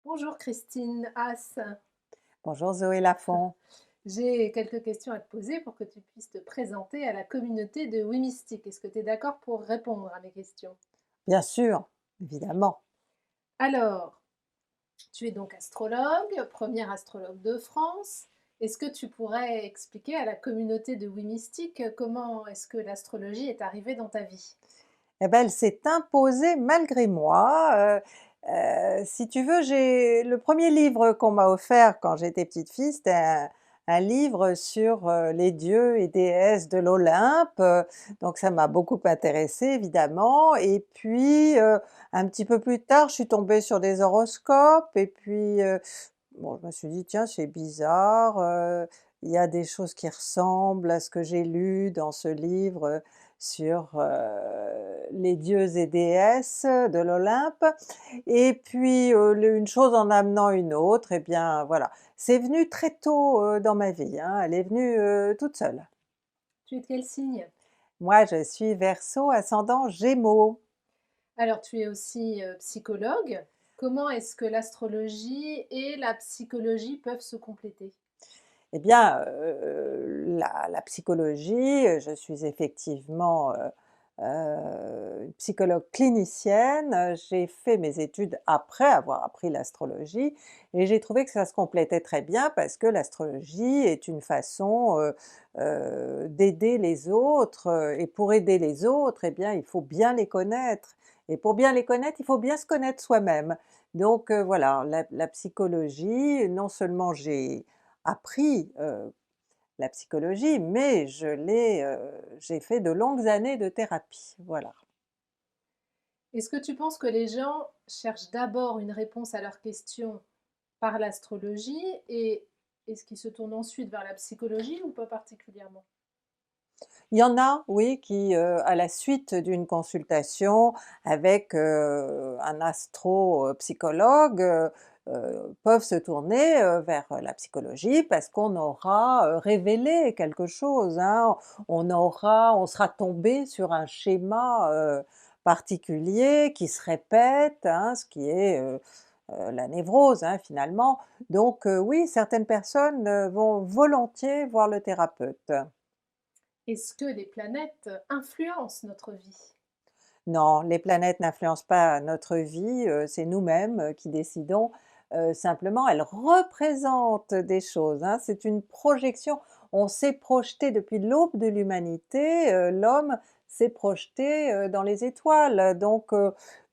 Bonjour Christine Haas. Bonjour Zoé Lafont. J'ai quelques questions à te poser pour que tu puisses te présenter à la communauté de Oui Mystique. Est-ce que tu es d'accord pour répondre à mes questions? Bien sûr, évidemment. Alors, tu es donc astrologue, première astrologue de France. Est-ce que tu pourrais expliquer à la communauté de Oui Mystique comment est-ce que l'astrologie est arrivée dans ta vie? Eh ben, elle s'est imposée malgré moi. Si tu veux, j'ai le premier livre qu'on m'a offert quand j'étais petite fille, c'était un livre sur, les dieux et déesses de l'Olympe, donc ça m'a beaucoup intéressée évidemment et puis, un petit peu plus tard, je suis tombée sur des horoscopes et puis, bon, je me suis dit: «Tiens, c'est bizarre, il y a des choses qui ressemblent à ce que j'ai lu dans ce livre, sur, les dieux et déesses de l'Olympe» et puis, le une chose en amenant une autre et bien, voilà. C'est venu très tôt, dans ma vie, hein, elle est venue, toute seule. Tu es de quel signe? Moi, je suis Verseau, ascendant Gémeaux. Alors, tu es aussi psychologue. Comment est-ce que l'astrologie et la psychologie peuvent se compléter? Eh bien, la psychologie, je suis effectivement, une psychologue clinicienne, j'ai fait mes études après avoir appris l'astrologie et j'ai trouvé que ça se complétait très bien parce que l'astrologie est une façon, d'aider les autres, et pour aider les autres, eh bien, il faut bien les connaître et pour bien les connaître, il faut bien se connaître soi-même. Donc, voilà, la psychologie, non seulement j'ai appris, la psychologie, mais j'ai fait de longues années de thérapie, voilà. Est-ce que tu penses que les gens cherchent d'abord une réponse à leurs questions par l'astrologie et est-ce qu'ils se tournent ensuite vers la psychologie ou pas particulièrement? Il y en a, oui, qui, à la suite d'une consultation avec, un psychologue, peuvent se tourner, vers la psychologie parce qu'on aura, révélé quelque chose, hein. On sera tombé sur un schéma, particulier qui se répète, hein, ce qui est, la névrose, hein, finalement. Donc, oui, certaines personnes, vont volontiers voir le thérapeute. Est-ce que les planètes influencent notre vie? Non, les planètes n'influencent pas notre vie, c'est nous-mêmes, qui décidons. Simplement, elles représentent des choses, hein, c'est une projection. On s'est projeté depuis l'aube de l'humanité, l'homme s'est projeté, dans les étoiles. Donc,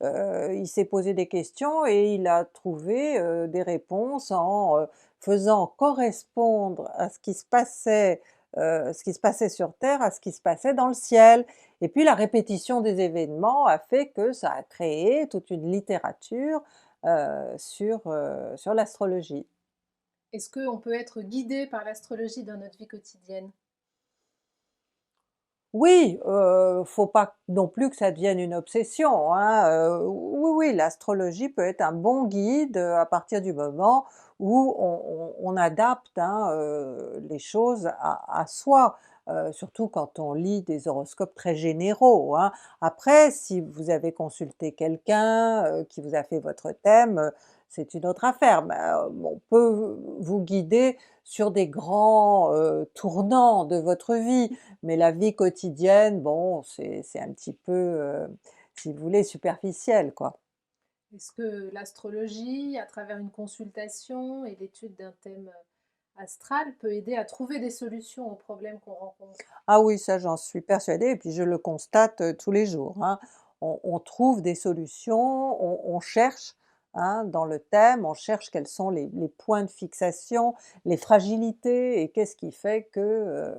il s'est posé des questions et il a trouvé, des réponses en, faisant correspondre à ce qui se passait sur terre, à ce qui se passait dans le ciel. Et puis la répétition des événements a fait que ça a créé toute une littérature, sur l'astrologie. Est-ce qu'on peut être guidé par l'astrologie dans notre vie quotidienne? Oui, faut pas non plus que ça devienne une obsession, hein, oui, oui, l'astrologie peut être un bon guide, à partir du moment où on adapte, hein, les choses à soi, surtout quand on lit des horoscopes très généraux, hein. Après, si vous avez consulté quelqu'un, qui vous a fait votre thème, c'est une autre affaire, mais, on peut vous guider sur des grands, tournants de votre vie. Mais la vie quotidienne, bon, c'est un petit peu, si vous voulez, superficiel, quoi. Est-ce que l'astrologie, à travers une consultation et l'étude d'un thème astral, peut aider à trouver des solutions aux problèmes qu'on rencontre? Ah oui, ça j'en suis persuadée et puis je le constate, tous les jours, hein. On trouve des solutions, on cherche, hein, dans le thème, on cherche quels sont les points de fixation, les fragilités et qu'est-ce qui fait que,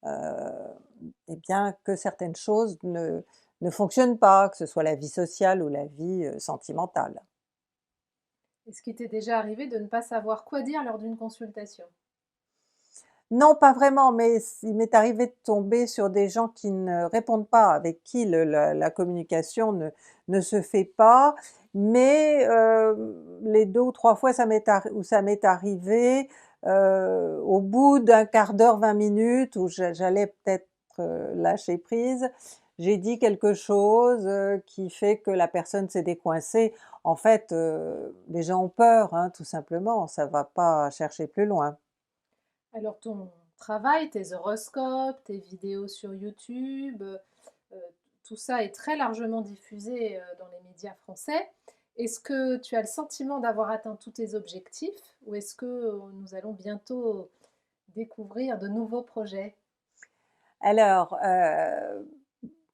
et bien, que certaines choses ne fonctionnent pas, que ce soit la vie sociale ou la vie, sentimentale. Est-ce qu'il t'est déjà arrivé de ne pas savoir quoi dire lors d'une consultation? Non, pas vraiment, mais il m'est arrivé de tomber sur des gens qui ne répondent pas, avec qui le la communication ne se fait pas, mais les 2 ou 3 fois ça m'est arrivé, au bout d'un quart d'heure, 20 minutes où j'allais peut-être, lâcher prise, j'ai dit quelque chose, qui fait que la personne s'est décoincée. En fait, les gens ont peur, hein, tout simplement, ça va pas chercher plus loin. Alors ton travail, tes horoscopes, tes vidéos sur YouTube, tout ça est très largement diffusé, dans les médias français. Est-ce que tu as le sentiment d'avoir atteint tous tes objectifs ou est-ce que, nous allons bientôt découvrir de nouveaux projets? Alors,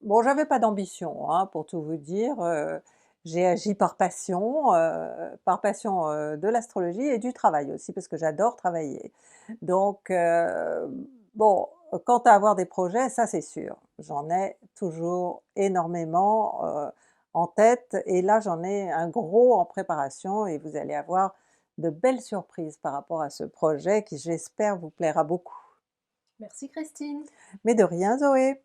bon, j'avais pas d'ambition, hein, pour tout vous dire, j'ai agi par passion, de l'astrologie et du travail aussi parce que j'adore travailler. Donc, bon, quant à avoir des projets, ça c'est sûr, j'en ai toujours énormément, en tête et là j'en ai un gros en préparation et vous allez avoir de belles surprises par rapport à ce projet qui j'espère vous plaira beaucoup. Merci Christine. Mais de rien Zoé.